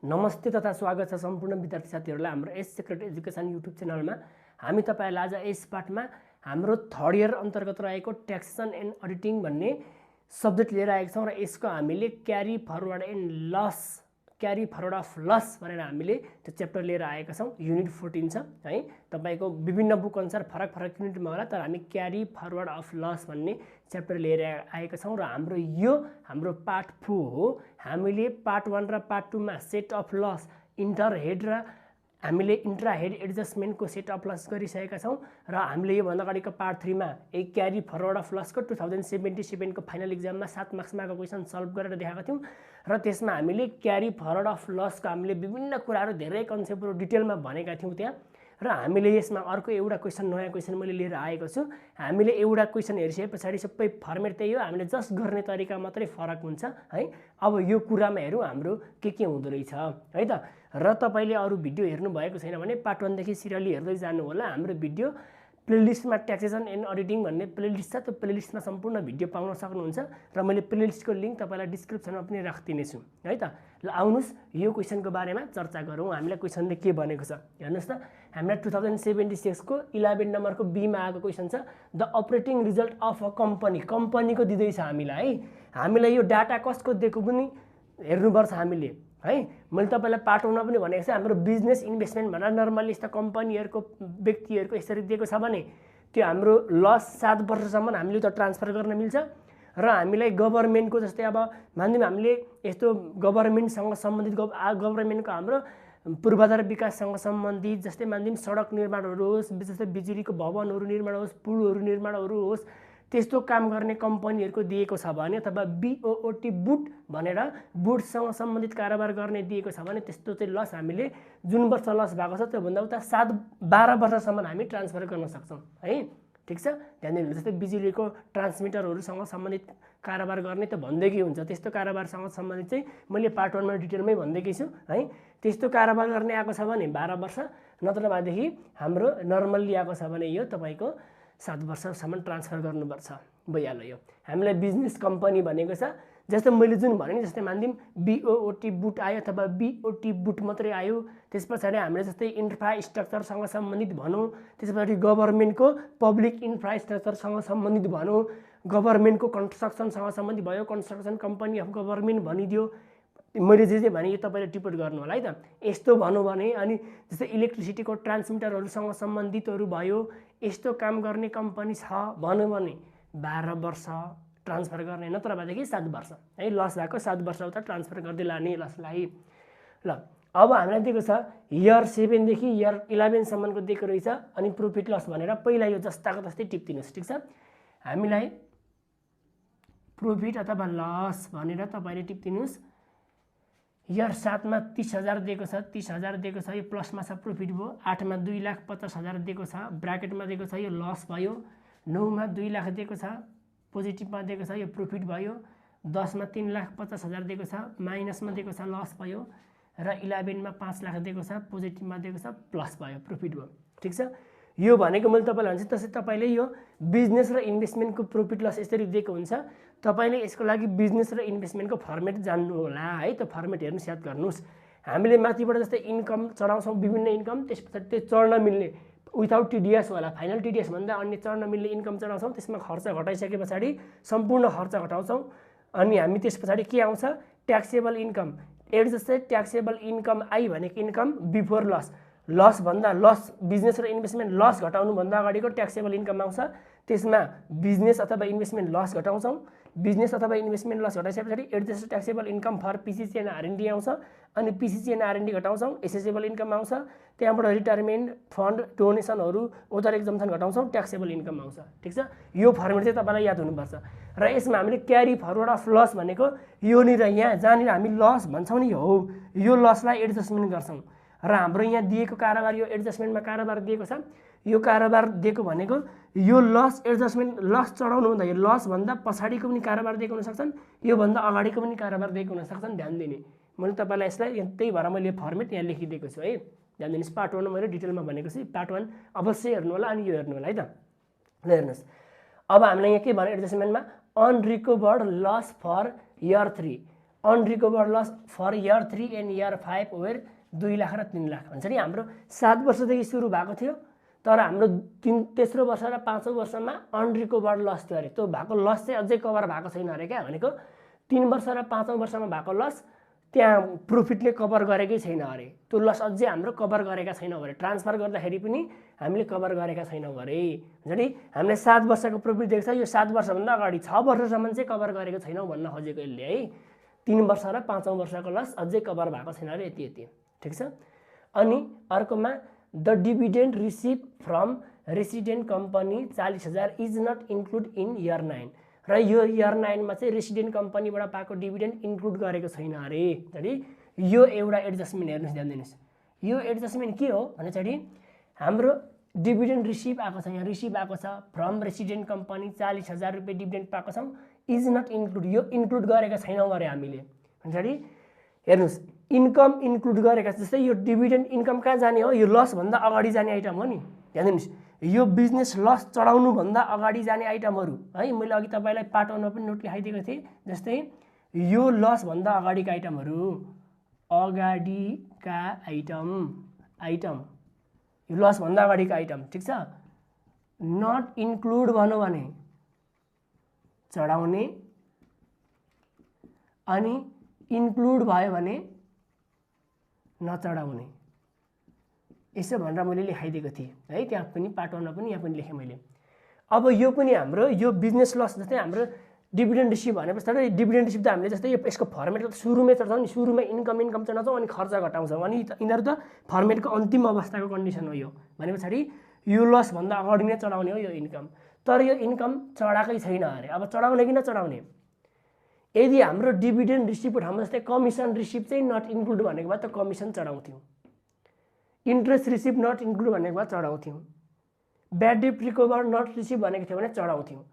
नमस्ते तथा स्वागत छ सम्पूर्ण विद्यार्थी साथीहरूलाई हाम्रो एस सिक्रेट एजुकेसन युट्युब च्यानलमा। हामी तपाईलाई आज यस पाठमा हाम्रो थर्ड इयर अन्तर्गत रहेको ट्याक्सेसन एन्ड अडिटिङ भन्ने सब्जेक्ट लिएर आएका छौँ र यसको हामीले क्यारी फरवर्ड अफ लस भनेर हामीले त्यो च्याप्टर लिएर आएका छौँ। युनिट 14 छ है। तपाईको विभिन्न बुक अनुसार फरक फरक युनिटमा होला, तर हामी क्यारी फरवर्ड अफ लस भन्ने च्याप्टर लिएर आएका छौँ र हाम्रो पार्ट 4 हो। हामीले पार्ट 1 र पार्ट 2 मा set off loss, inter head र हामीले इन्ट्रा हेड एडजस्टमेन्टको सेट अफ लस गरिसकेका छौँ र हामीले यो भन्दा अगाडिको पार्ट 3 मा एक क्यारी फरवर्ड अफ लसको 2077 को फाइनल एक्जाममा 7 मार्क्समा को क्वेशन सल्भ गरेर देखाएका थियौँ र त्यसमा हामीले क्यारी फरवर्ड अफ लसको हामीले विभिन्न कुराहरू धेरै कन्सेप्टहरू डिटेलमा भनेका थियौँ त्यहाँ। र हामीले यसमा अर्को एउटा क्वेशन, नयाँ क्वेशन मैले लिएर आएको छु। हामीले एउटा क्वेशन हेरिसके पछाडि सबै फर्मेट त्यही हो, हामीले जस्ट गर्ने तरिका मात्रै फरक हुन्छ है। अब यो कुरामा हेरौँ हाम्रो के हुँदो रहेछ है त। र तपाईले अरू भिडियो हेर्नु भएको छैन भने पार्ट 1 देखि सिरियली हेर्दै जानु होला। हाम्रो भिडियो प्लेलिस्टमा ट्याक्सेसन एन्ड अडिटिङ भन्ने प्लेलिस्ट छ, त्यो प्लेलिस्टमा सम्पूर्ण भिडियो पाउन सक्नुहुन्छ र मैले प्लेलिस्टको लिङ्क तपाईलाई डिस्क्रिप्सनमा पनि राखिदिनेछु है त। ल आउनुस् यो क्वेशनको बारेमा चर्चा गरौँ। हामीलाई क्वेशनले के भनेको छ हेर्नुस् त। हामीलाई 2076 को 11 नम्बरको बी मा आएको क्वेशन छ, the operating result of a कम्पनीको दिँदैछ हामीलाई है। हामीलाई यो डाटा कसको दिएको पनि हेर्नुपर्छ हामीले है। मैले तपाईलाई पार्ट 1 मा पनि भनेको छु, हाम्रो बिजनेस इन्भेस्टमेन्ट भनेर नर्मली यस्ता कम्पनीहरूको व्यक्तिहरूको यसरी दिएको छ भने त्यो हाम्रो लस 7 वर्षसम्म हामीले त ट्रान्सफर गर्न मिल्छ। र हामीलाई गभर्नमेन्टको जस्तै अब मानिलिउँ हामीले यस्तो गभर्नमेन्टसँग सम्बन्धित गभर्नमेन्टको हाम्रो पूर्वाधार विकाससँग सम्बन्धित जस्तै मानिलिउँ सडक निर्माणहरू होस्, जस्तै बिजुलीको भवनहरू निर्माण होस्, पुलहरू निर्माणहरू होस्, त्यस्तो काम गर्ने कम्पनीहरूको दिएको छ भने अथवा बीओओटी बुट भनेर बुटसँग सम्बन्धित कारोबार गर्ने दिएको छ भने त्यस्तो चाहिँ लस हामीले जुन वर्ष लस भएको छ त्योभन्दा उता 12 वर्षसम्म हामी ट्रान्सफर गर्न सक्छौँ है। ठिक छ, ध्यान दिनु। जस्तै बिजुलीको ट्रान्समिटरहरूसँग सम्बन्धित कारोबार गर्ने त भन्दैकै हुन्छ, त्यस्तो कारोबारसँग सम्बन्धित चाहिँ मैले पार्ट 1 मा डिटेलमै भन्दैकै छु है। त्यस्तो कारोबार गर्ने आएको छ भने 12 वर्ष, नत्रबादेखि हाम्रो नर्मल्ली आएको छ भने यो तपाईको 7 वर्षसम्म ट्रान्सफर गर्नुपर्छ, भइहाल्यो। यो हामीलाई बिजनेस कम्पनी भनेको छ। जस्तो मैले जुन भने नि, जस्तै मानिदिउँ बीओओटी बुट आयो अथवा बीओटी बुट मात्रै आयो, त्यस पछाडि हामीले जस्तै इन्फ्रास्ट्रक्चरसँग सम्बन्धित भनौँ, त्यस पछाडि गभर्नमेन्टको पब्लिक इन्फ्रास्ट्रक्चरसँग सम्बन्धित भनौँ, गभर्नमेन्टको कन्स्ट्रक्सनसँग सम्बन्धित भयो, कन्स्ट्रक्सन कम्पनी अफ गभर्नमेन्ट भनिदियो। मैले जे भने यो तपाईँले टिप्पणी गर्नु होला है त। यस्तो भनौँ भने अनि जस्तै इलेक्ट्रिसिटीको ट्रान्समिटरहरूसँग सम्बन्धितहरू भयो, यस्तो काम गर्ने कम्पनी छ भन्यो भने 12 वर्ष ट्रान्सफर गर्ने, नत्र भएदेखि 7 वर्ष है। लस भएको 7 वर्ष उता ट्रान्सफर गर्दै लाने लसलाई। ल अब हामीलाई दिएको छ इयर 7 देखि इयर 11 सम्मको दिएको रहेछ अनि प्रफिट लस भनेर पहिला यो जस्ताको तस्तै टिप्दिनुहोस्। ठिक छ, हामीलाई प्रफिट अथवा लस भनेर तपाईँले टिप्दिनुहोस्। इयर 7 मा 30,000 दिएको छ, 30,000 दिएको छ, यो प्लसमा छ प्रफिट भयो। 8 मा 2,50,000 दिएको छ, ब्राकेटमा दिएको छ, यो लस भयो। 9 मा 2 लाख दिएको छ, पोजिटिभमा दिएको छ, यो प्रफिट भयो। 10 मा 3,50,000 दिएको छ, माइनसमा दिएको छ, लस भयो। र 11 मा 5 लाख दिएको छ, पोजिटिभमा दिएको छ, प्लस भयो, प्रफिट भयो। ठिक छ, यो भनेको मैले तपाईँलाई भन्छ त्यसै तपाईँले यो बिजनेस र इन्भेस्टमेन्टको प्रफिट लस यसरी दिएको हुन्छ। तपाईँले यसको लागि बिजनेस र इन्भेस्टमेन्टको फर्मेट जान्नु होला है। त्यो फर्मेट हेर्नुहोस्, याद गर्नुहोस्। हामीले माथिबाट जस्तै इन्कम चढाउँछौँ, विभिन्न इन्कम, त्यस पछाडि त्यो चढ्न मिल्ने विदाउट टिडिएस होला, फाइनल टिडिएस भन्दा अन्य चढ्न मिल्ने इन्कम चढाउँछौँ, त्यसमा खर्च घटाइसके पछाडि सम्पूर्ण खर्च घटाउँछौँ अनि हामी त्यस पछाडि के आउँछ ट्याक्सेबल इन्कम। जस्तै ट्याक्सेबल इन्कम आई भनेको इन्कम बिफोर लस, लस भन्दा लस बिजनेस र इन्भेस्टमेन्ट लस घटाउनु भन्दा अगाडिको ट्याक्सेबल इन्कम आउँछ। त्यसमा बिजनेस अथवा इन्भेस्टमेन्ट लस घटाउँछौँ, बिजनेस अथवा इन्भेस्टमेन्ट लस घटाइसके पछाडि adjust taxable income for PCC and R and D आउँछ अनि पिसिसी एन्ड आरएनडी घटाउँछौँ, एसेसेबल इन्कम आउँछ। त्यहाँबाट रिटायरमेन्ट फन्ड डोनेसनहरू अदर एक्जम्सन घटाउँछौँ, ट्याक्सेबल इन्कम आउँछ। ठिक छ, यो फर्मेट चाहिँ तपाईँलाई याद हुनुपर्छ। र यसमा हामीले क्यारी फरवर्ड अफ लस भनेको योनिर यहाँ जहाँनिर हामी लस भन्छौँ नि हो, यो लसलाई एडजस्टमेन्ट गर्छौँ र हाम्रो यहाँ दिएको कारोबार यो एडजस्टमेन्टमा कारोबार दिएको छ। यो कारोबार दिएको भनेको यो लस एडजस्टमेन्ट लस चढाउनु भन्दा यो लसभन्दा पछाडिको पनि कारोबार दिएको हुनसक्छन्, योभन्दा अगाडिको पनि कारोबार दिएको हुनसक्छन्, ध्यान दिने। मैले तपाईँलाई यसलाई त्यही भएर मैले फर्मेट यहाँ लेखिदिएको छु है, ध्यान दिनुहोस्। पार्ट 1 मैले डिटेलमा भनेको छु, पार्ट 1 अवश्य हेर्नु होला अनि यो हेर्नु होला है त। ल हेर्नुहोस्, अब हामीलाई यहाँ के भने एडजस्टमेन्टमा unrecovered loss for year 3 unrecovered loss for year 3 and year 5 where 2 lakh र 3 लाख भन्छ नि। हाम्रो 7 वर्षदेखि सुरु भएको थियो, तर हाम्रो तेस्रो वर्ष र पाँचौँ वर्षमा अनरिकभर्ड लस थियो अरे। त्यो भएको लस चाहिँ अझै कभर भएको छैन अरे क्या। भनेको 3 वर्ष र पाँचौँ वर्षमा भएको लस त्यहाँ प्रोफिटले कभर गरेकै छैन अरे। त्यो लस अझै हाम्रो कभर गरेका छैनौँ अरे। ट्रान्सफर गर्दाखेरि पनि हामीले कभर गरेका छैनौँ अरे। हुन्छ नि, हामीले 7 वर्षको प्रोफिट देख्छ, यो 7 वर्षभन्दा अगाडि 6 वर्षसम्म चाहिँ कभर गरेको छैनौँ भन्न खोजेको यसले है। 3 वर्ष र पाँचौँ वर्षको लस अझै कभर भएको छैन अरे, यति यति। ठिक छ। अनि अर्कोमा the dividend receive from resident company 40,000 is not include in year 9 र यो इयर 9 मा चाहिँ रेसिडेन्ट कम्पनीबाट पाएको डिभिडेन्ड इन्क्लुड गरेको छैन अरे। अनि यो एउटा एडजस्टमेन्ट हेर्नुहोस्, ध्यान दिनुहोस्। यो एडजस्टमेन्ट के हो भने चाहिँ हाम्रो डिभिडेन्ड रिसिभ आएको छ, यहाँ रिसिभ आएको छ फ्रम रेसिडेन्ट कम्पनी 40,000 रुपियाँ डिभिडेन्ड पाएको छौँ, इज नट इन्क्लुड, यो इन्क्लुड गरेका छैनौँ अरे हामीले। भने हेर्नुहोस्, इन्कम इन्क्लुड गरेका, जस्तै यो डिभिडेन्ड इन्कम कहाँ जाने हो, यो लसभन्दा अगाडि जाने आइटम हो नि। ध्यान दिनुहोस्, यो बिजनेस लस चढाउनुभन्दा अगाडि जाने आइटमहरू है। मैले अघि तपाईँलाई पार्ट 1 मा पनि नोट लेखाइदिएको थिएँ। जस्तै यो लसभन्दा अगाडिका आइटमहरू, अगाडिका आइटम यो लसभन्दा अगाडिका आइटम, ठिक छ। नट इन्क्लुड भनौँ भने चढाउने, अनि इन्क्लुड भयो भने नचढाउने, यसो भनेर मैले लेखाइदिएको थिएँ है। त्यहाँ पनि पार्ट 1 मा पनि, यहाँ पनि लेखेँ मैले। अब यो पनि हाम्रो यो बिजनेस लस, जस्तै हाम्रो डिभिडेन्ड रिसिभ भनेपछि डिभिडेन्ड रिसिभ त हामीले जस्तै यसको फर्मेटको सुरुमै चढाउँछौँ नि, सुरुमै इन्कम चढाउँछौँ अनि खर्च घटाउँछौँ, अनि यिनीहरू त फर्मेटको अन्तिम अवस्थाको कन्डिसन हो यो। भने पछाडि यो लसभन्दा अगाडि नै चढाउने हो यो इन्कम। तर यो इन्कम चढाएकै छैन अरे। अब चढाउने कि नचढाउने, यदि हाम्रो डिभिडेन्ड रिसिभको ठाउँमा जस्तै कमिसन रिसिभ चाहिँ नट इन्क्लुड भनेको भए त कमिसन चढाउँथ्यौँ, इन्ट्रेस्ट रिसिभ नट इन्क्लुड भनेको भए चढाउँथ्यौँ, bad debt recover not receive भनेको थियो भने चढाउँथ्यौँ।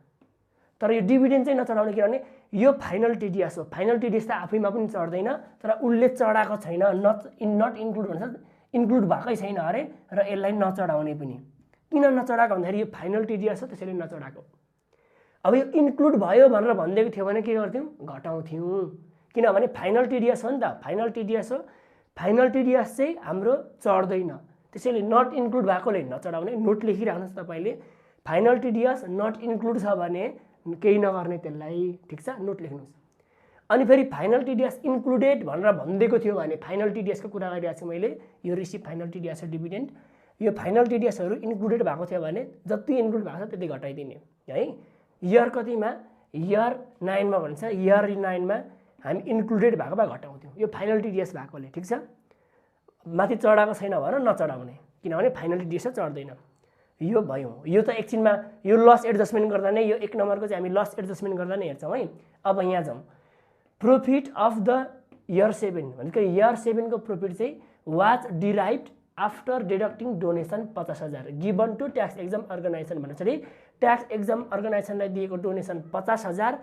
तर यो डिभिडेन्ड चाहिँ नचढाउने, किनभने यो फाइनल टिडिएस हो। फाइनल टिडिएस त आफैमा पनि चढ्दैन, तर उसले चढाएको छैन, नट इन्क्लुड भन्छ, इन्क्लुड भएकै छैन अरे, र यसलाई नचढाउने पनि। किन नचढाएको भन्दाखेरि यो फाइनल टिडिएस हो, त्यसैले नचढाएको। अब यो इन्क्लुड भयो भनेर भनिदिएको थियो भने के गर्थ्यौँ, घटाउँथ्यौँ, किनभने फाइनल टिडिएस हो नि त, फाइनल टिडिएस हो। फाइनल टिडिएस चाहिँ हाम्रो चढ्दैन, त्यसैले नट इन्क्लुड भएकोले नचढाउने। नोट लेखिराख्नुहोस् तपाईँले, फाइनल टिडिएस नट इन्क्लुड छ भने केही नगर्ने त्यसलाई, ठिक छ, नोट लेख्नुहोस्। अनि फेरि फाइनल टिडिएस इन्क्लुडेड भनेर भनिदिएको थियो भने, फाइनल टिडिएसको कुरा गरिरहेको छु मैले, यो रिसिभ फाइनल टिडिएस र डिभिडेन्ड, यो फाइनल टिडिएसहरू इन्क्लुडेड भएको थियो भने जति इन्क्लुड भएको छ त्यति घटाइदिने है। इयर कतिमा, इयर 9 मा भन्छ, इयर 9 मा हामी इन्क्लुडेड भएको भए घटाउँथ्यौँ, यो फाइनल टिडिएस भएकोले, ठिक छ। माथि चढाएको छैन भनेर नचढाउने, किनभने फाइनल टिडिएस चढ्दैन। यो भयो। यो त एकछिनमा यो लस एडजस्टमेन्ट गर्दा नै, यो 1 नम्बरको चाहिँ हामी लस एडजस्टमेन्ट गर्दा नै हेर्छौँ है। अब यहाँ जाउँ, प्रॉफिट अफ द इयर 7 भनेको इयर 7 को प्रॉफिट चाहिँ was derived after deducting donation 50,000 given to tax exempt organisation भनेको चाहिँ ट्याक्स एक्जाम अर्गनाइजेसनलाई दिएको डोनेसन 50,000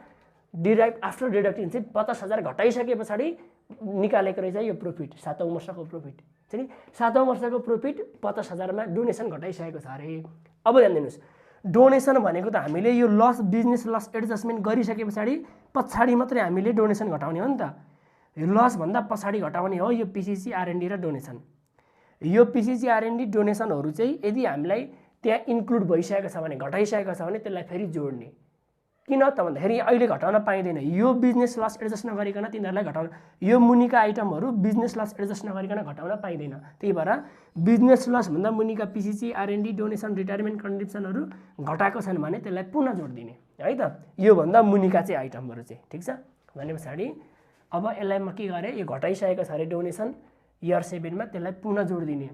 डिराइभ आफ्टर डिडक्टिङ चाहिँ 50,000 घटाइसके पछाडि निकालेको रहेछ यो प्रॉफिट। 7औं वर्षको प्रॉफिट चाहिँ 7औं वर्षको प्रॉफिट 50,000 मा डोनेसन घटाइसकेको छ अरे। अब ध्यान दिनुस्, डोनेसन भनेको त हामीले यो लस बिजनेस लस एडजस्टमेन्ट गरिसके पछाडि मात्रै हामीले डोनेसन घटाउने हो नि त। लस भन्दा पछाडि घटाउने हो यो पीसीसी आरएनडी र डोनेसन। यो पीसीसी आरएनडी डोनेसनहरु चाहिँ यदि हामीलाई त्यहाँ इन्क्लुड भइसकेको छ भने, घटाइसकेको छ भने त्यसलाई फेरि जोड्ने। किन त भन्दाखेरि अहिले घटाउन पाइदैन, यो बिजनेस लस एडजस्ट नगरिकन तिनीहरूलाई घटाउन, यो मुनिका आइटमहरु बिजनेस लस एडजस्ट नगरिकन घटाउन पाइदैन। त्यही भएर बिजनेस लस भन्दा मुनिका पीसीसी आरएनडी डोनेसन रिटायरमेन्ट कन्ट्रिब्युसनहरु घटाएको छन् भने त्यसलाई पुनः जोड्दिने है त। यो भन्दा मुनिका चाहिँ आइटमहरु चाहिँ ठीक छ भने पछाडी अब यसलाई म के गरे, यो घटाइसकेको छ रे डोनेसन इयर 7 मा, त्यसलाई पुनः जोड्दिने,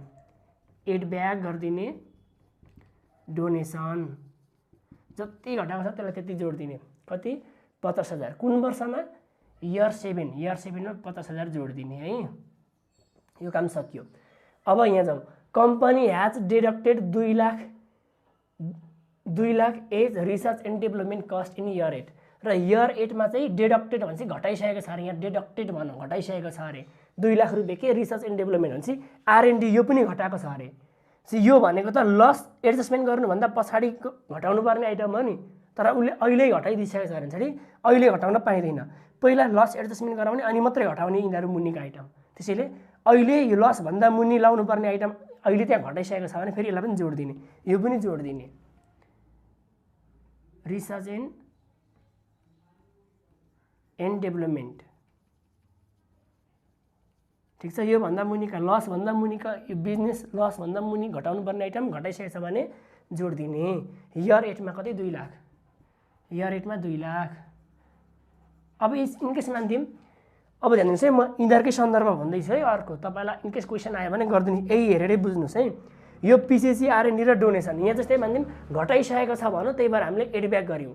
एड ब्याक गर्दिने, डोनेसन जति घटाएको छ त्यसलाई त्यति जोड्दिने। कति 50,000 कुन वर्षमा, इयर 7, इयर 7 मा 50,000 जोड्दिने है। यो काम सकियो। अब यहाँ जाउँ, company has deducted 2 lakh as research and development cost in year 8 र इयर 8 मा चाहिँ डिडक्टेड भन्छ घटाइसकेको छ रे। यहाँ डिडक्टेड भन्न घटाइसकेको छ रे 2 लाख रुपैयाँ के रिसर्च एन्ड डेभलपमेन्ट भन्छ, आरएनडी यो पनि घटाएको छ रे। यो भनेको त लस एडजस्टमेन्ट गर्नु भन्दा पछाडी घटाउनु पर्ने आइटम हो नि, तर उसले अहिले घटाइदिइसकेको छ भने अहिले घटाउन पाइँदैन। पहिला लस एडजस्टमेन्ट गराउने अनि मात्रै घटाउने यिनीहरू मुनिको आइटम। त्यसैले अहिले यो लसभन्दा मुनि लाउनु पर्ने आइटम अहिले त्यहाँ घटाइसकेको छ भने फेरि यसलाई पनि जोड दिने, यो पनि जोड दिने। रिसर्च एन्ड डेभलपमेन्ट, ठिक छ। योभन्दा मुनिका लसभन्दा मुनिका यो बिजनेस लसभन्दा मुनि घटाउनु पर्ने आइटम घटाइसकेको छ भने जोड दिने। इयर 8 मा कति 2 लाख, इयर 8 मा 2 लाख। अब इनकेस मान्थ्यौँ, अब ध्यान दिनुहोस् है, म यिनीहरूकै सन्दर्भ भन्दैछु है। अर्को तपाईँलाई इनकेस क्वेसन आयो भने गरिदिनु, यही हेरेरै बुझ्नुहोस् है। यो पिसिसी आरएनडी र डोनेसन यहाँ जस्तै मान्थ्यौँ घटाइसकेको छ भनौँ, त्यही भएर हामीले एडब्याक गऱ्यौँ।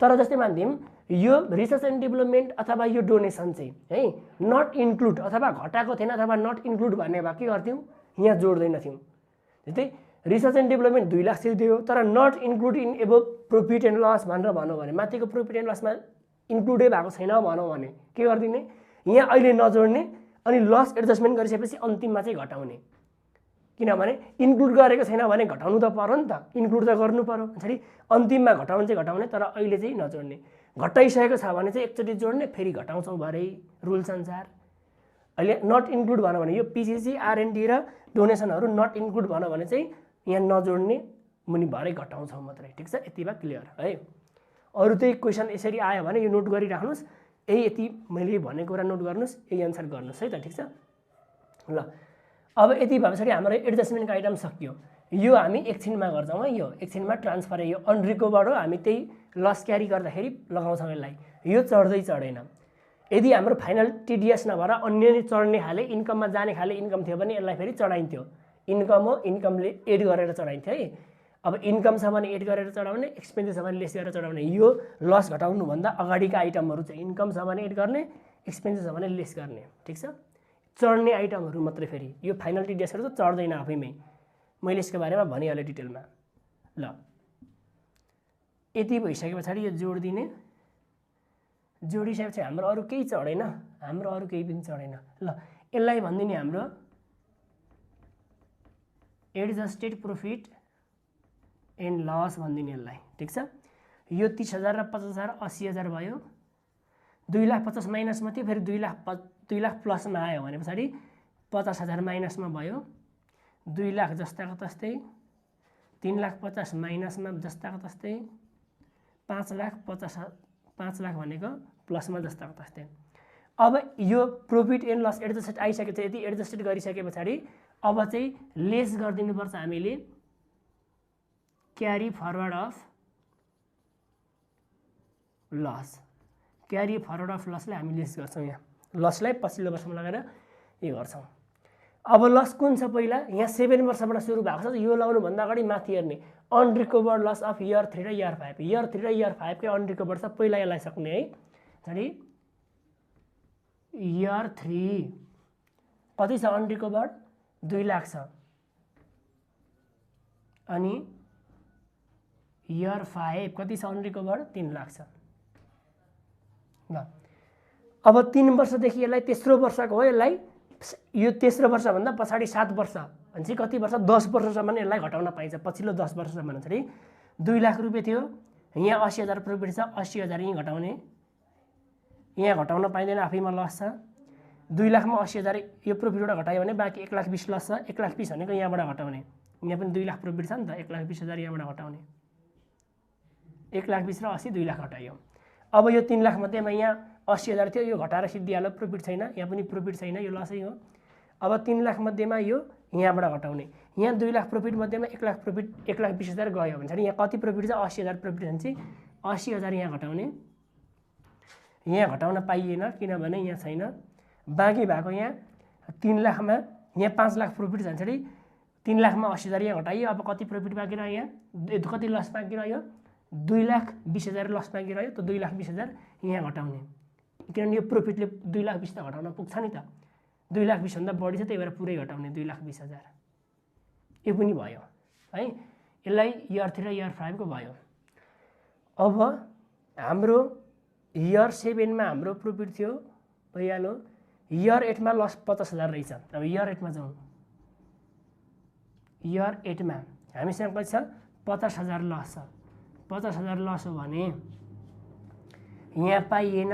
तर जस्तै मान्थ्यौँ यो रिसर्च एन्ड डेभलपमेन्ट अथवा यो डोनेसन चाहिँ है नट इन्क्लुड अथवा घटाएको थिएन अथवा नट इन्क्लुड भन्ने भए के गर्थ्यौँ, यहाँ जोड्दैनथ्यौँ। जस्तै रिसर्च एन्ड डेभलपमेन्ट 2 लाख चाहिँ दियो, तर नट इन्क्लुड इन एबो प्रफिट एन्ड लस भनेर भनौँ भने माथिको प्रफिट एन्ड लसमा इन्क्लुडै भएको छैन भनौँ भने के गरिदिने, यहाँ अहिले नजोड्ने अनि लस एडजस्टमेन्ट गरिसकेपछि अन्तिममा चाहिँ घटाउने। किनभने इन्क्लुड गरेको छैन भने घटाउनु त पर्यो नि त, इन्क्लुड त गर्नु पर्यो। यसरी अन्तिममा घटाउनु चाहिँ घटाउने, तर अहिले चाहिँ नजोड्ने। घटाइसकेको छ भने चाहिँ एकचोटि जोड्ने, फेरि घटाउँछौँ भरे रुल्स अनुसार। अहिले नट इन्क्लुड भनौँ भने यो पिसिसी आरएनडी र डोनेसनहरू नट इन्क्लुड भनौँ भने चाहिँ यहाँ नजोड्ने, मुनि भरे घटाउँछौँ मात्रै। ठिक छ, यति भए क्लियर है। अरू त्यही क्वेसन यसरी आयो भने यो नोट गरिराख्नुहोस्, यति मैले भनेको कुरा नोट गर्नुहोस्, यही अनुसार गर्नुहोस् है त। ठिक छ ल। अब यति भएपछि हाम्रो एडजस्टमेन्टको आइटम सकियो। यो हामी एकछिनमा गर्छौँ है, यो एकछिनमा ट्रान्सफर है, यो अनरिकभर्ड हो, हामी त्यही लस क्यारी गर्दाखेरि लगाउँछौँ यसलाई। यो चढ्दै चढेन। यदि हाम्रो फाइनल टिडिएस नभएर अन्य चढ्ने खाले इन्कममा जाने खाले इन्कम थियो भने यसलाई फेरि चढाइन्थ्यो। इन्कम हो, इन्कमले एड गरेर चढाइन्थ्यो है। अब इन्कम छ भने एड गरेर चढाउने, एक्सपेन्सेस छ भने लेस गरेर चढाउने। यो लस घटाउनुभन्दा अगाडिका आइटमहरू चाहिँ इन्कम छ भने एड गर्ने, एक्सपेन्सेस छ भने लेस गर्ने। ठिक छ, चढ्ने आइटमहरू मात्रै। फेरि यो फाइनल टिडिएसहरू त चढ्दैन आफैमै, मैले यसको बारेमा भनिहालेँ डिटेलमा। ल यति भइसके पछाडि यो जोड दिने, जोडिसकेपछि हाम्रो अरू केही चढेन, हाम्रो अरू केही पनि चढेन। ल यसलाई भनिदिने हाम्रो एडजस्टेड प्रफिट एन्ड लस भनिदिने यसलाई। ठिक छ, यो 30,000 र 50,000 80,000 भयो। 2,50,000 माइनसमा थियो, फेरि 2 लाख प्लसमा आयो भने पछाडि 50,000 माइनसमा भयो। 2 लाख जस्ताको तस्तै, 3,50,000 माइनसमा जस्ताको तस्तै, 5 लाख भनेको प्लसमा जस्ताको तस्तै। अब यो प्रफिट एन्ड लस एडजस्टेड आइसकेपछि, यदि एडजस्टेड गरिसके पछाडि अब चाहिँ लेस गरिदिनुपर्छ हामीले carry forward of loss. Carry forward of लसलाई हामी लेस गर्छौँ। यहाँ लसलाई पछिल्लो वर्षमा लगाएर यो गर्छौँ। अब लस कुन छ पहिला, यहाँ 7 वर्षबाट सुरु भएको छ। यो लाउनुभन्दा अगाडि माथि हेर्ने अनरिकभर्ड लस अफ इयर 3 र इयर 5। इयर 3 र इयर 5 कै अनरिकभर्ड छ, पहिला यसलाई सक्ने है। अनि इयर 3 कति छ अनरिकभर्ड, 2 लाख छ। अनि इयर 5 कति छ अनरिकभर्ड, 3 लाख छ। ल अब 3 वर्षदेखि यसलाई तेस्रो वर्षको हो, यसलाई यो तेस्रो वर्षभन्दा पछाडि 7 वर्ष भनेपछि कति वर्ष, 10 वर्षसम्म यसलाई घटाउन पाइन्छ। पछिल्लो 10 वर्षसम्म चाहिँ 2 लाख रुपियाँ थियो, यहाँ 80,000 प्रफिट छ, 80,000 यहीँ घटाउने, यहाँ घटाउन पाइँदैन, आफैमा लस छ। 2 लाखमा 80,000 यो प्रफिटबाट घटायो भने बाँकी 1,20,000 लस छ। 1,20,000 भनेको यहाँबाट घटाउने, यहाँ पनि 2 लाख प्रफिट छ नि त, 1,20,000 यहाँबाट घटाउने। 1,20,000 र 80 2 लाख घटायो। अब यो 3 लाख मध्येमा यहाँ 80,000 थियो, यो घटाएर सिद्धिहाल्यो, प्रफिट छैन, यहाँ पनि प्रफिट छैन, यो लसै हो। अब 3 लाख मध्येमा यो यहाँबाट घटाउने, यहाँ 2 लाख प्रफिट मध्येमा 1 लाख प्रफिट 1,20,000 गयो भने यहाँ कति प्रफिट छ, 80,000 प्रफिट छ भने चाहिँ 80,000 यहाँ घटाउने। यहाँ घटाउन पाइएन किनभने यहाँ छैन। बाँकी भएको यहाँ 3 लाखमा यहाँ 5 लाख प्रफिट छ भने 3 लाखमा 80,000 यहाँ घटाइयो। अब कति प्रफिट बाँकी रह्यो, यहाँ कति लस बाँकी रह्यो, 2,20,000 लस बाँकी रह्यो। त 2,20,000 यहाँ घटाउने, किनभने यो प्रफिटले 2,20,000 त घटाउन पुग्छ नि त। 2,20,000 भन्दा बढी छ, त्यही भएर पुरै घटाउने 2,20,000। यो पनि भयो है। यसलाई इयर 3 र इयर 5 को भयो। अब हाम्रो इयर 7 मा हाम्रो प्रफिट थियो भइहाल्यो। इयर 8 मा लस 50,000 रहेछ। अब इयर 8 मा जाउँ। इयर 8 मा हामीसँग कति छ, 50,000 लस छ। 50,000 लस हो भने यहाँ पाइएन,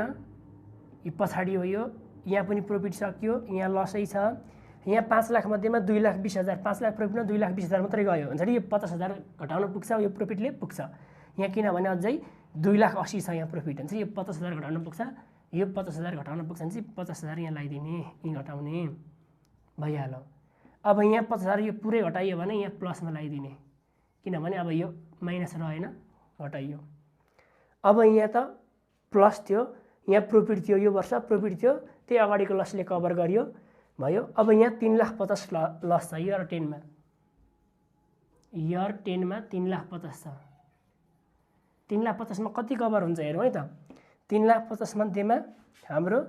यो पछाडि हो, यो यहाँ पनि प्रफिट सकियो, यहाँ लसै छ। यहाँ 5 लाख मध्येमा 2,20,000, 5 लाख प्रफिटमा 2,20,000 मात्रै गयो भने चाहिँ यो 50,000 घटाउन पुग्छ, यो प्रफिटले पुग्छ। यहाँ किनभने अझै 2,80,000 छ यहाँ प्रफिट हुन्छ, यो 50,000 घटाउन पुग्छ, यो 50,000 घटाउन पुग्छ भने चाहिँ 50,000 यहाँ लगाइदिने, यी घटाउने भइहाल्यो। अब यहाँ 50,000 यो पुरै घटाइयो भने यहाँ प्लसमा लगाइदिने, किनभने अब यो माइनस रहेन, घटाइयो। अब यहाँ त प्लस थियो, यहाँ प्रफिट थियो, यो वर्ष प्रफिट थियो, त्यही अगाडिको लसले कभर गरियो भयो। अब यहाँ 3,50,000 लस छ इयर 10 मा, इयर 10 मा 3,50,000 छ। 3,50,000 मा कति कभर हुन्छ हेरौँ है त। 3,50,000 मध्येमा हाम्रो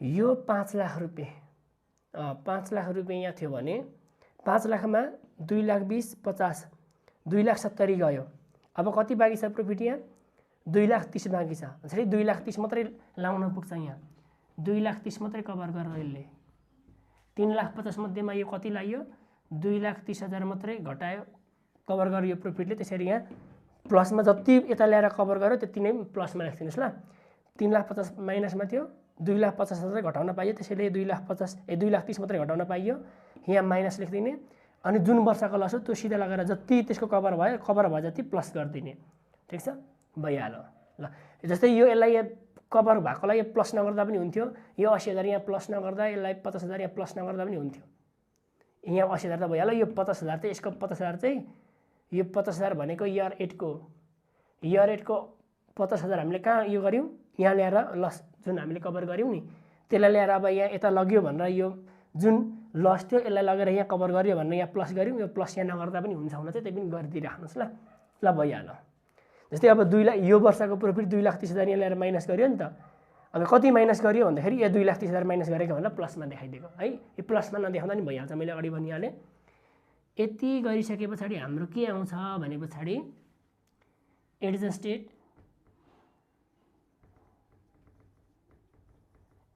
यो 5 लाख रुपियाँ, 5 लाख रुपियाँ यहाँ थियो भने 5 लाखमा 2,20,000 50, 2,70,000 गयो। अब कति बाँकी छ प्रफिट यहाँ, 2,30,000 बाँकी छ। त्यसरी 2,30,000 मात्रै लाउन पुग्छ, यहाँ 2,30,000 मात्रै कभर गरेर यसले 3,50,000 मध्येमा यो कति लाग्यो, 2,30,000 मात्रै घटायो, कभर गर्यो यो प्रफिटले। त्यसरी यहाँ प्लसमा जति यता ल्याएर कभर गर्यो त्यति नै प्लसमा लेखिदिनुहोस् ल। 3,50,000 माइनसमा थियो, 2,50,000 मात्रै घटाउन पाइयो, त्यसैले 2,30,000 मात्रै घटाउन पाइयो, यहाँ माइनस लेखिदिने। अनि जुन वर्षको लस हो त्यो सिधा लगाएर जति त्यसको कभर भयो, कभर भयो जति प्लस गरिदिने, ठिक छ, भइहाल्यो ल। जस्तै यो यसलाई यहाँ कभर भएकोलाई यो प्लस नगर्दा पनि हुन्थ्यो, यो 80,000 यहाँ प्लस नगर्दा, यसलाई 50,000 यहाँ प्लस नगर्दा पनि हुन्थ्यो। यहाँ 80,000 त भइहाल्यो, यो 50,000 चाहिँ यसको 50,000 चाहिँ यो 50,000 भनेको इयर 8 को 50,000 हामीले कहाँ यो गऱ्यौँ, यहाँ ल्याएर लस जुन हामीले कभर गऱ्यौँ नि त्यसलाई ल्याएर अब यहाँ यता लग्यो भनेर यो जुन लस थियो यसलाई लगेर यहाँ कभर गर्यो भनेर यहाँ प्लस गऱ्यौँ, यो प्लस यहाँ नगर्दा पनि हुन्छ हुन चाहिँ त्यही पनि गरिदिइराख्नुहोस् ल। ल भइहाल्यो। जस्तै अब 2 लाख यो वर्षको प्रफिट 2,30,000 यहाँ ल्याएर माइनस गर्यो नि त। अब कति माइनस गर्यो भन्दाखेरि यो 2,30,000 माइनस गरेको भनेर प्लसमा देखाइदिएको है, यो प्लसमा नदेखाउँदा नि भइहाल्छ, मैले अगाडि भनिहालेँ। यति गरिसके पछाडि हाम्रो के आउँछ भने पछाडि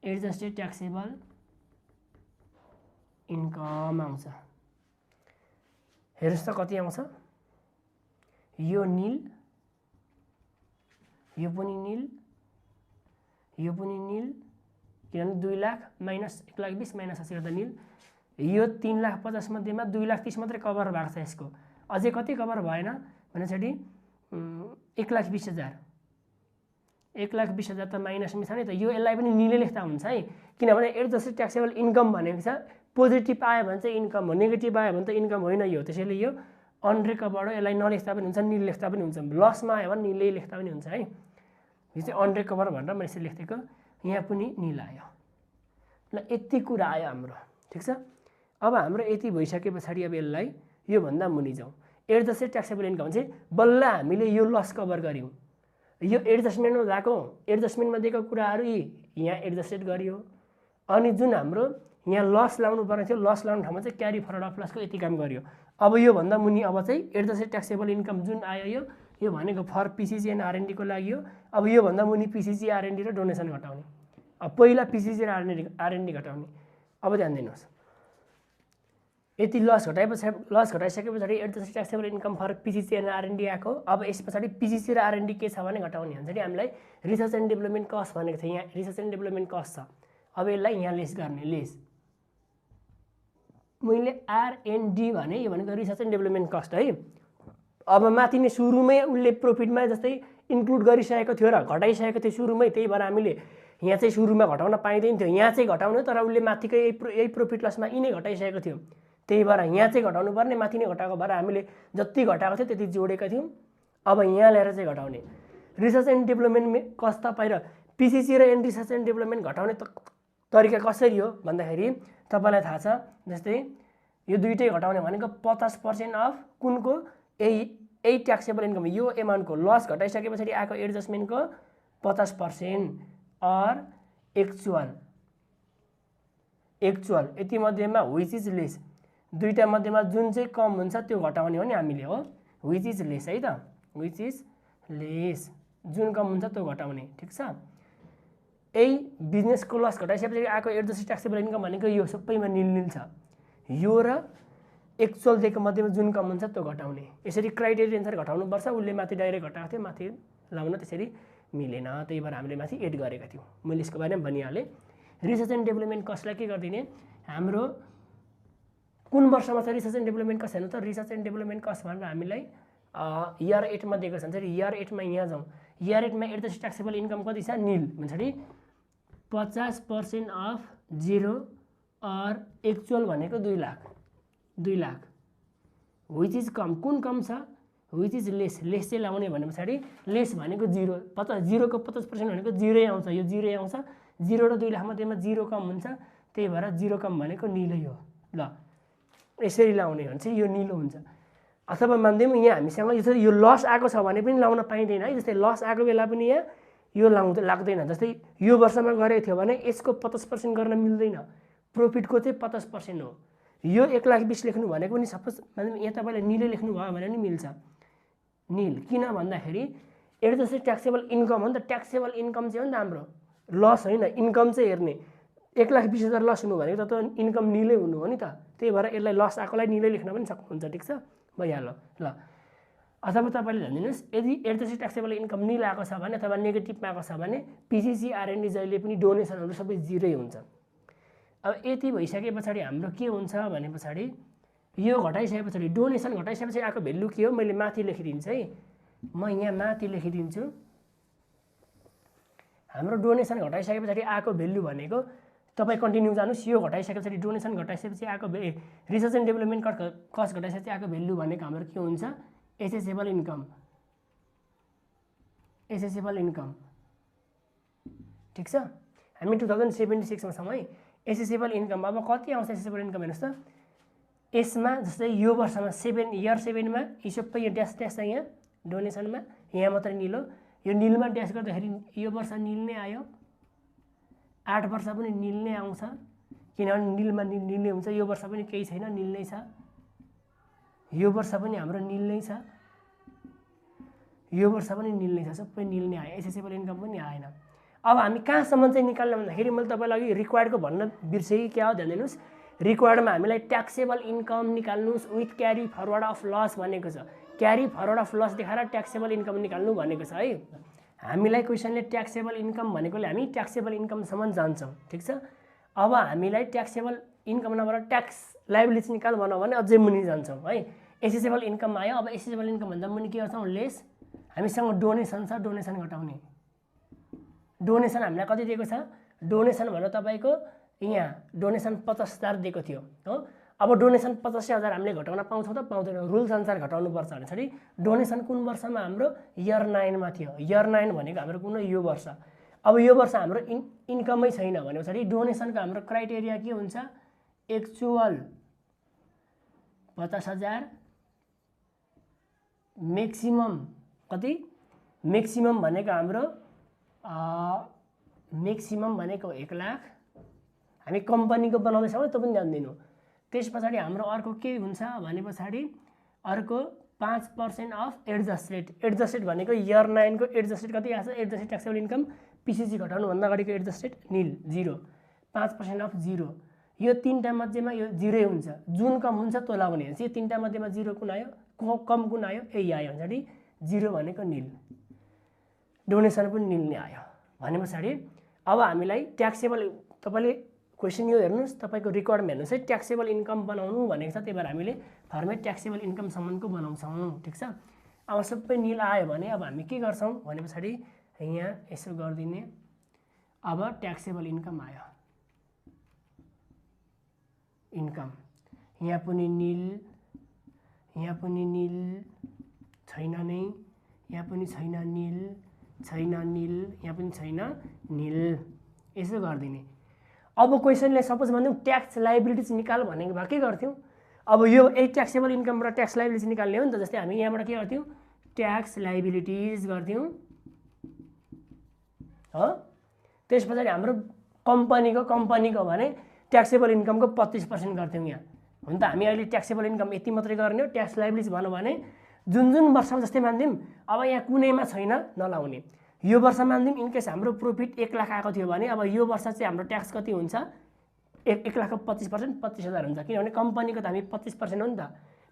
एडजस्टेड ट्याक्सेबल इन्कम आउँछ। हेर्नुहोस् त कति आउँछ, यो नील, यो पनि नील, यो पनि नील, किनभने 2 लाख माइनस 1,20,000 माइनस 80 गर्दा नील। यो 3,50,000 मध्येमा 2,30,000 मात्रै कभर भएको छ, यसको अझै कति कभर भएन भनेपछि 1,20,000, 1,20,000 त माइनसमा छ नि त। यो यसलाई पनि नीलै लेख्दा हुन्छ है, किनभने एडजस्टेड ट्याक्सेबल इन्कम भनेको छ पोजिटिभ आयो भने चाहिँ इन्कम हो, नेगेटिभ आयो भने त इन्कम होइन यो। त्यसैले यो अनरेकभर्ड हो, यसलाई नलेख्दा पनि हुन्छ, नील लेख्दा पनि हुन्छ, लसमा आयो भने नीलै लेख्दा पनि हुन्छ है। यो चाहिँ अनरेकभर्ड भनेर मैले यसरी लेखेको, यहाँ पनि नील आयो ल। यति कुरा आयो हाम्रो, ठिक छ। अब हाम्रो यति भइसके पछाडि अब यसलाई योभन्दा मुनि जाउँ। एडजस्टेड ट्याक्सेबल इन्कम चाहिँ बल्ल हामीले यो लस कभर गऱ्यौँ, यो एडजस्टमेन्टमा भएको, एडजस्टमेन्टमा दिएको कुराहरू यहाँ एडजस्टेड गरियो। अनि जुन हाम्रो यहाँ लस लाउनु पर्ने थियो, लस लाउने ठाउँमा चाहिँ क्यारी फरवर्ड अफ लसको यति काम गरियो। अब योभन्दा मुनि अब चाहिँ एडजस्टेड ट्याक्सेबल इन्कम जुन आयो यो भनेको फर पिसिसी एन्ड आरएनडी को लागि हो। अब योभन्दा मुनि पिसिसी आरएनडी र डोनेसन घटाउने, अब पहिला पिसिसी र आरएनडी घटाउने। अब ध्यान दिनुहोस्, यति लस घटाइसके पछाडि adjusted taxable income for PCC and R and D आएको। अब यस पछाडि पिसिसी र आरएनडी के छ भने घटाउने हुन्छ नि। हामीलाई रिसर्च एन्ड डेभलपमेन्ट कस्ट भनेको थियो, यहाँ रिसर्च एन्ड डेभलपमेन्ट कस्ट छ। अब यसलाई यहाँ लेस गर्ने, लेस मैले आरएनडी भने, यो भनेको रिसर्च एन्ड डेभलपमेन्ट कस्ट है। अब माथि नै सुरुमै उसले प्रफिटमा जस्तै इन्क्लुड गरिसकेको थियो र घटाइसकेको थियो सुरुमै, त्यही भएर हामीले यहाँ चाहिँ सुरुमा घटाउन पाइँदैन थियो, यहाँ चाहिँ घटाउने, तर उसले माथिकै यही प्रफिट लसमा यिनै घटाइसकेको थियो, त्यही भएर यहाँ चाहिँ घटाउनु पर्ने, माथि नै घटाएको भएर हामीले जति घटाएको थियो त्यति जोडेका थियौँ। अब यहाँ ल्याएर चाहिँ घटाउने। रिसर्च एन्ड डेभलपमेन्ट कस्ट तपाईँ र पिसिसी र रिसर्च एन्ड डेभलपमेन्ट घटाउने तरिका कसरी हो भन्दाखेरि तपाईँलाई थाहा छ, जस्तै यो दुइटै घटाउने भनेको 50% अफ कुनको, यही ट्याक्सेबल इन्कम, यो एमाउन्टको लस घटाइसके पछाडि आएको एडजस्टमेन्टको 50% अर एक्चुअल यति मध्येमा विच इज लेस, दुईटा मध्येमा जुन चाहिँ कम हुन्छ त्यो घटाउने हो नि हामीले, हो विच इज लेस है त, विच इज लेस, जुन कम हुन्छ त्यो घटाउने, ठिक छ। यही बिजनेसको लस घटाइसकेपछि आएको एडजस्टेड ट्याक्सेबल इन्कम भनेको यो सबैमा नील छ, यो र एक्चुअल दिएको मध्येमा जुन कम हुन्छ त्यो घटाउने। यसरी क्राइटेरिया अनुसार घटाउनुपर्छ। उसले माथि डाइरेक्ट घटाएको थियो, माथि लाउन त्यसरी मिलेन, त्यही भएर हामीले माथि एड गरेका थियौँ। मैले यसको बारेमा भनिहालेँ। रिसर्च एन्ड डेभलपमेन्ट कस्टलाई के गरिदिने, हाम्रो कुन वर्षमा छ रिसर्च एन्ड डेभलपमेन्ट कस्ट हेर्नु त। रिसर्च एन्ड डेभलपमेन्ट कस्ट भनेर हामीलाई इयर 8 मा दिएको छ भने चाहिँ इयर 8 मा यहाँ जाउँ। इयर 8 मा एडजस्ट ट्याक्सेबल इन्कम कति छ, निल भन्छ। 50% अफ 0 और एक्चुअल भनेको 2 lakh, 2 lakh which is come. कुन कम छ, विच इज लेस। लेस चाहिँ लाउने भने पछाडि लेस भनेको 0, 0 को 50% भनेको 0 आउँछ। यो 0 आउँछ। 0 र 2 लाख मध्येमा 0 कम हुन्छ, त्यही भएर 0 कम भनेको निलै हो। ल यसरी लाउने भने चाहिँ यो निलो हुन्छ। अथवा मान्दैम यहाँ हामीसँग यो लस आएको छ भने पनि लाउन पाइँदैन है। जस्तै लस आएको बेला पनि यहाँ यो लाग्दैन। जस्तै यो वर्षमा गरेको थियो भने यसको 50% गर्न मिल्दैन। प्रॉफिटको चाहिँ 50% हो। यो 1,20,000 लेख्नु भनेको पनि सपोज यहाँ तपाईँले निलै लेख्नु भयो भने पनि मिल्छ निल। किन भन्दाखेरि एडजस्टेड ट्याक्सेबल इन्कम हो नि त। ट्याक्सेबल इन्कम चाहिँ हो नि त हाम्रो, लस होइन। इन्कम चाहिँ हेर्ने 1,20,000 लस हुनु भनेको त इन्कम निलै हुनु हो नि त। त्यही भएर यसलाई लस आएकोलाई निलै लेख्न पनि सक्नुहुन्छ। ठिक छ, भइहाल्यो। ल अथवा तपाईँले भनिदिनुहोस् यदि एडजस्टेड ट्याक्सेबल इन्कम निल आएको छ भने अथवा नेगेटिभमा आएको छ भने पिसिसी आरएनडी जहिले पनि डोनेसनहरू सबै 0 हुन्छ। अब यति भइसके पछाडि हाम्रो के हुन्छ भने पछाडि यो घटाइसके पछाडि डोनेसन घटाइसकेपछि आएको भेल्यु के हो, मैले माथि लेखिदिन्छु है। म यहाँ माथि लेखिदिन्छु। हाम्रो डोनेसन घटाइसके पछाडि आएको भेल्यु भनेको तपाईँ कन्टिन्यू जानुहोस्। यो घटाइसके पछाडि डोनेसन घटाइसकेपछि आएको रिसर्च एन्ड डेभलपमेन्ट कस्ट घटाइसकेपछि आएको भेल्यु भनेको हाम्रो के हुन्छ, एसेसेबल इन्कम। एसेसेबल इन्कम ठिक छ। हामी 2076 मा छौँ है। एसेसेबल इन्कम अब कति आउँछ एसेसेबल इन्कम हेर्नुहोस् त। यसमा जस्तै यो वर्षमा इयर 7 मा यो सबै यो ड्यास ड्यास छ यहाँ डोनेसनमा, यहाँ मात्रै निल हो। यो निलमा ड्यास गर्दाखेरि यो वर्ष निल नै आयो। 8 वर्ष पनि निल नै आउँछ, किनभने निलमा निल नै हुन्छ। यो वर्ष पनि केही छैन, निल नै छ। यो वर्ष पनि हाम्रो निल नै छ, यो वर्ष पनि निल नै छ, सबै निल नै आयो। एसेसेबल इन्कम पनि आएन। अब हामी कहाँसम्म चाहिँ निकाल्ने भन्दाखेरि मैले तपाईँलाई अघि रिक्वायर्डको भन्न बिर्सेँ कि क्या हो, ध्यान दिनुहोस्। रिक्वायर्डमा हामीलाई ट्याक्सेबल इन्कम निकाल्नुहोस् with carry forward of loss भनेको छ। क्यारी फरवर्ड अफ लस देखाएर ट्याक्सेबल इन्कम निकाल्नु भनेको छ है। हामीलाई क्वेसनले ट्याक्सेबल इन्कम भनेकोले हामी ट्याक्सेबल इन्कमसम्म जान्छौँ। ठिक छ। अब हामीलाई ट्याक्सेबल इन्कम नभएर ट्याक्स लाइबिलिटी निकाल भनौँ भने अझै मुनि जान्छौँ है। एसेसेबल इन्कम आयो। अब एसेसेबल इन्कम भन्दा मुनि के गर्छौँ, लेस। हामीसँग डोनेसन छ, डोनेसन घटाउने। डोनेसन हामीलाई कति दिएको छ, डोनेसन भनेर तपाईँको यहाँ डोनेसन 50,000 दिएको थियो हो। अब डोनेसन 85,000 हामीले घटाउन पाउँछौँ त पाउँदैन, रुल्स अनुसार घटाउनुपर्छ भनेपछि डोनेसन कुन वर्षमा हाम्रो इयर 9 मा थियो। इयर 9 भनेको हाम्रो कुन यो वर्ष। अब यो वर्ष हाम्रो इन्कमै छैन भनेपछि डोनेसनको हाम्रो क्राइटेरिया के हुन्छ, एक्चुअल 50,000 मैक्सिमम कति, मैक्सिमम भनेको हाम्रो मैक्सिमम भनेको 1 लाख। हामी कम्पनीको बनाउँदैछौँ त्यो पनि ध्यान दिनु। त्यस पछाडि हाम्रो अर्को के हुन्छ भने पछाडि अर्को 5% अफ एडजस्टेड। एडजस्टेड भनेको इयर 9 को एडजस्टेड कति आछ, एडजस्टेड ट्याक्सेबल इन्कम पिसिसी घटाउनुभन्दा अगाडिको एडजस्टेड निल 0, 5% अफ 0। यो 3टा मध्येमा यो 0 हुन्छ। जुन कम हुन्छ त्यो लाउने हुन्छ। यो 3टा मध्येमा 0 कुन आयो, कम कुन आयो, यही आयो भने 0 भनेको निल। डोनेसन पनि निल नै आयो भने पछाडि अब हामीलाई ट्याक्सेबल, तपाईँले क्वेसन यो हेर्नुहोस्, तपाईँको रिक्वायर्डमा हेर्नुहोस् है। ट्याक्सेबल इन्कम बनाउनु भनेको छ, त्यही भएर हामीले फर्मेट ट्याक्सेबल इन्कमसम्मको बनाउँछौँ। ठिक छ। अब सबै निल आयो भने अब हामी के गर्छौँ भने पछाडि यहाँ यसो गरिदिने। अब ट्याक्सेबल इन्कम आयो, इन्कम यहाँ पनि निल, यहाँ पनि निल छैन नै, यहाँ पनि छैन निल, छैन निल, यहाँ पनि छैन निल, यसो गरिदिने। अब क्वेसनले सपोज भनिदिउँ ट्याक्स लाइबिलिटिज निकाल भनेको भए के गर्थ्यौँ। अब यो ट्याक्सेबल इन्कमबाट ट्याक्स लाइबिलिटिज निकाल्ने हो नि त। जस्तै हामी यहाँबाट के गर्थ्यौँ, ट्याक्स लाइबिलिटिज गर्थ्यौँ हो। त्यस पछाडि हाम्रो कम्पनीको भने ट्याक्सेबल इन्कमको 25% गर्थ्यौँ यहाँ। हुन त हामी अहिले ट्याक्सेबल इन्कम यति मात्रै गर्ने हो। ट्याक्स लाइबिलिटिज भनौँ भने जुन वर्षमा जस्तै मान्दिउँ अब यहाँ कुनैमा छैन नलाउने। यो वर्ष मान्दिउँ इनकेस हाम्रो प्रॉफिट 1 लाख आएको थियो भने अब यो वर्ष चाहिँ हाम्रो ट्याक्स कति हुन्छ, 1 लाखको 25% 25,000 हुन्छ, किनभने कम्पनीको त हामी 25% हो नि त।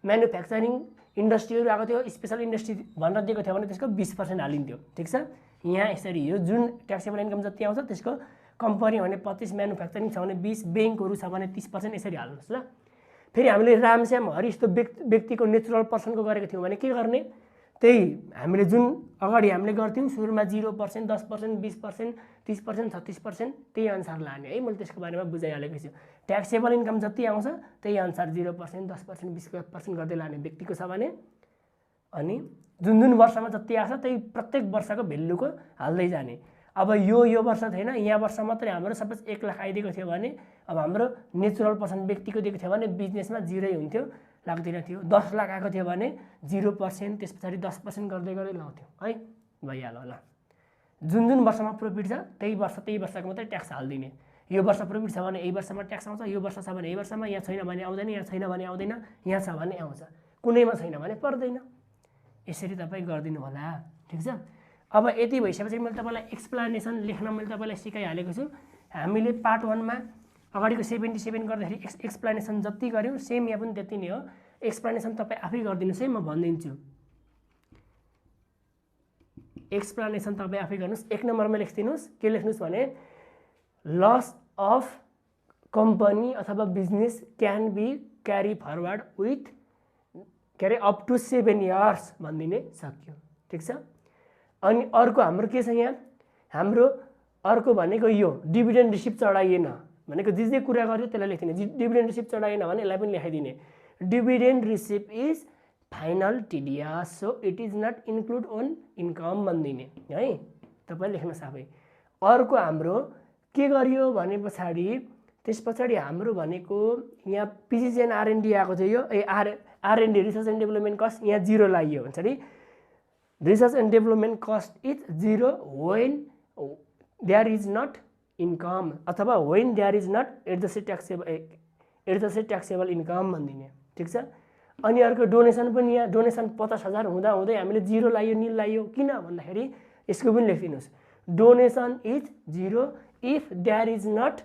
म्यानुफ्याक्चरिङ इन्डस्ट्रीहरू आएको थियो, स्पेसल इन्डस्ट्री भनेर दिएको थियो भने त्यसको 20% हालिन्थ्यो, ठिक छ। यहाँ यसरी यो जुन ट्याक्सेबल इन्कम जति आउँछ त्यसको कम्पनी भने 25, म्यानुफ्याक्चरिङ छ भने 20, ब्याङ्कहरू छ भने 30% यसरी हाल्नुहोस् ल। फेरि हामीले रामश्याम हरि यस्तो व्यक्तिको नेचुरल पर्सनको गरेको थियौँ भने के गर्ने, त्यही हामीले जुन अगाडि हामीले गर्थ्यौँ सुरुमा 0%, 10%, 20%, 30%, 36% त्यही अनुसार लाने है। मैले त्यसको बारेमा बुझाइहालेको छु। ट्याक्सेबल इन्कम जति आउँछ त्यही अनुसार 0%, 10%, 20% गर्दै लाने व्यक्तिको छ भने, अनि जुन जुन वर्षमा जति आउँछ त्यही प्रत्येक वर्षको भेल्युको हाल्दै जाने। अब यो वर्ष थिएन, यहाँ वर्ष मात्रै हाम्रो सपोज 1 लाख आइदिएको थियो भने अब हाम्रो नेचुरल पर्सन व्यक्तिको दिएको थियो भने बिजनेसमा 0 हुन्थ्यो, लाग्दैन थियो। 10 लाख आएको थियो भने 0%, त्यस पछाडि 10% गर्दै गर्दै लाउँथ्यौँ है, भइहाल्यो होला। जुन जुन वर्षमा प्रफिट छ त्यही वर्षको मात्रै ट्याक्स हालिदिने। यो वर्ष प्रफिट छ भने यही वर्षमा ट्याक्स आउँछ, यो वर्ष छ भने यही वर्षमा, यहाँ छैन भने आउँदैन, यहाँ छैन भने आउँदैन, यहाँ छ भने आउँछ, कुनैमा छैन भने पर्दैन। यसरी तपाईँ गरिदिनु होला, ठिक छ। अब यति भइसकेपछि मैले तपाईँलाई एक्सप्लेनेसन लेख्न मैले तपाईँलाई सिकाइहालेको छु। हामीले पार्ट 1 मा अगाडिको 77 गर्दाखेरि एक्सप्लेनेसन जति गऱ्यौँ सेम यहाँ पनि त्यति नै हो। एक्सप्लेनेसन तपाईँ आफै गरिदिनुहोस् है, म भनिदिन्छु। एक्सप्लेनेसन तपाईँ आफै गर्नुहोस्। 1 नम्बरमा लेखिदिनुहोस्, के लेख्नुहोस् भने लस अफ कम्पनी अथवा business can be carry forward with up to 7 years भनिदिने सक्यो, ठिक छ। अनि अर्को हाम्रो के छ यहाँ, हाम्रो अर्को भनेको यो डिभिडेन्ड रिसिप्ट चढाइएन भनेको जे कुरा गर्यो त्यसलाई लेखिदिने। डिभिडेन्ड रिसिप्ट चढाइएन भने यसलाई पनि लेखाइदिने। Dividend receipt is final TDS so it is not include on income भनिदिने है, तपाईँ लेख्नुहोस् आफै। अर्को हाम्रो के गरियो भने पछाडि त्यस पछाडि हाम्रो भनेको यहाँ पिसिसी एन्ड आरएनडी आएको थियो, यो R and D research and development cost यहाँ 0 लाग्यो भन्छ नि। Research and development cost is 0 when there is not income अथवा when there is not adjusted taxable income भनिदिने, ठिक छ। अनि अर्को डोनेसन पनि यहाँ डोनेसन 50,000 हुँदा हुँदै हामीले 0 लाग्यो, निल लाग्यो, किन भन्दाखेरि यसको पनि लेखिदिनुहोस्। Donation is 0 if there is not